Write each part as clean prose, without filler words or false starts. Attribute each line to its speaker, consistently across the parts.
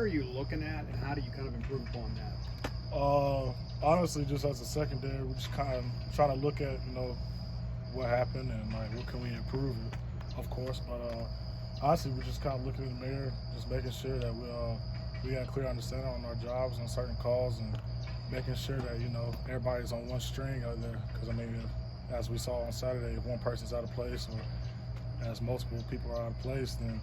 Speaker 1: you looking at, and how do you kind of improve upon that?
Speaker 2: Honestly, just as a secondary, we're just kind of trying to look at, what happened and like what can we improve it, of course. But honestly, we're just kind of looking in the mirror, just making sure that we got a clear understanding on our jobs and certain calls, and making sure that everybody's on one string out there. Because as we saw on Saturday, if one person's out of place or as multiple people are out of place, then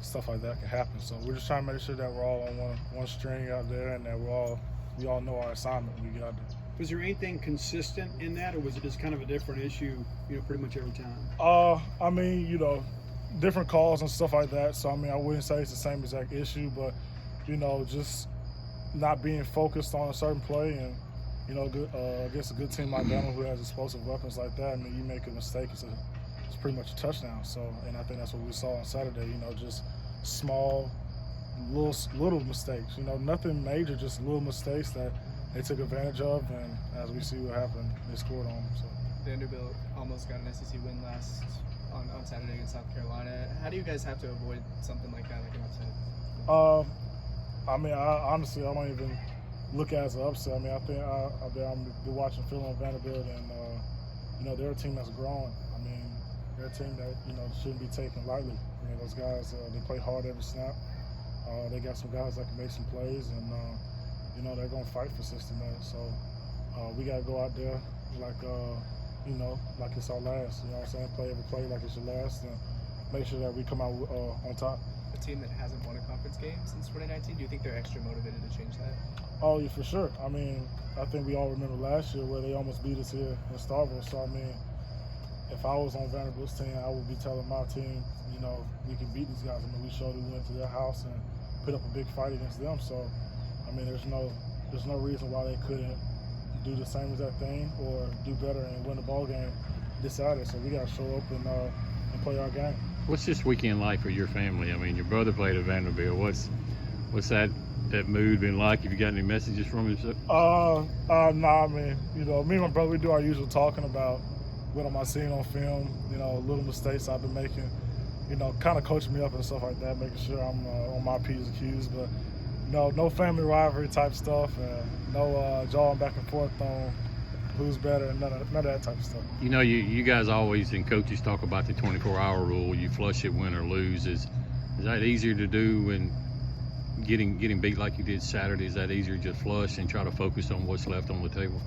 Speaker 2: stuff like that can happen. So we're just trying to make sure that we're all on one string out there, and that we all know our assignment when we get out there.
Speaker 1: Was there anything consistent in that, or was it just kind of a different issue, pretty much every time?
Speaker 2: Different calls and stuff like that. So I wouldn't say it's the same exact issue, but just not being focused on a certain play, and against a good team like Bama who has explosive weapons like that, you make a mistake, it's pretty much a touchdown. So, and I think that's what we saw on Saturday. Just small, little mistakes. Nothing major, just little mistakes that they took advantage of, and as we see what happened, they scored on them. So
Speaker 3: Vanderbilt almost got an SEC win last on Saturday against South Carolina. How do you guys have to avoid something like that, like an upset?
Speaker 2: Honestly, I don't even look at it as an upset. I think I've been watching film on Vanderbilt, and they're a team that's growing. They're a team that shouldn't be taken lightly. Those guys they play hard every snap. They got some guys that can make some plays, and they're gonna fight for 60 minutes. So we gotta go out there like it's our last. You know what I'm saying? Play every play like it's your last, and make sure that we come out on top.
Speaker 3: A team that hasn't won a conference game since 2019. Do you think they're extra motivated to change that?
Speaker 2: Oh, yeah, for sure. I think we all remember last year where they almost beat us here in Starville. So if I was on Vanderbilt's team, I would be telling my team, we can beat these guys. We showed we went to their house and put up a big fight against them. So, there's no reason why they couldn't do the same exact thing or do better and win the ball game this Saturday. So we got to show up and play our game.
Speaker 4: What's this weekend like for your family? Your brother played at Vanderbilt. What's that mood been like? Have you got any messages from him?
Speaker 2: Nah, me and my brother, we do our usual talking about what am I seeing on film, little mistakes I've been making, kind of coaching me up and stuff like that, making sure I'm on my P's and Q's. But no family rivalry type stuff, and no jawing back and forth on who's better, and none of that type of stuff.
Speaker 4: You guys always in coaches talk about the 24-hour rule. You flush it, win or lose. Is that easier to do when getting beat like you did Saturday? Is that easier to just flush and try to focus on what's left on the table?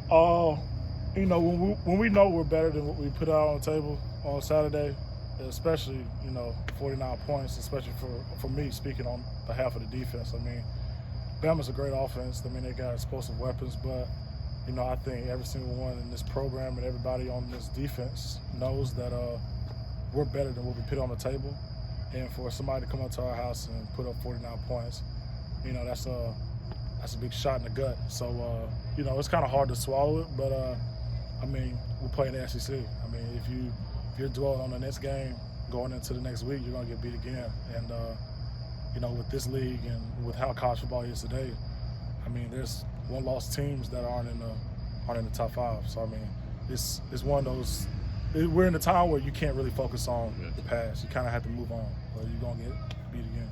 Speaker 2: When we know we're better than what we put out on the table on Saturday, especially 49 points, especially for me speaking on behalf of the defense. Bama's a great offense. They got explosive weapons, but I think every single one in this program and everybody on this defense knows that we're better than what we put on the table. And for somebody to come up to our house and put up 49 points, that's a big shot in the gut. So it's kind of hard to swallow it, but we're playing the SEC. If you're dwelling on the next game going into the next week, you're gonna get beat again. And with this league and with how college football is today, there's one-loss teams that aren't in the top 5. So it's one of those. We're in a time where you can't really focus on the past. You kind of have to move on, or you're gonna get beat again.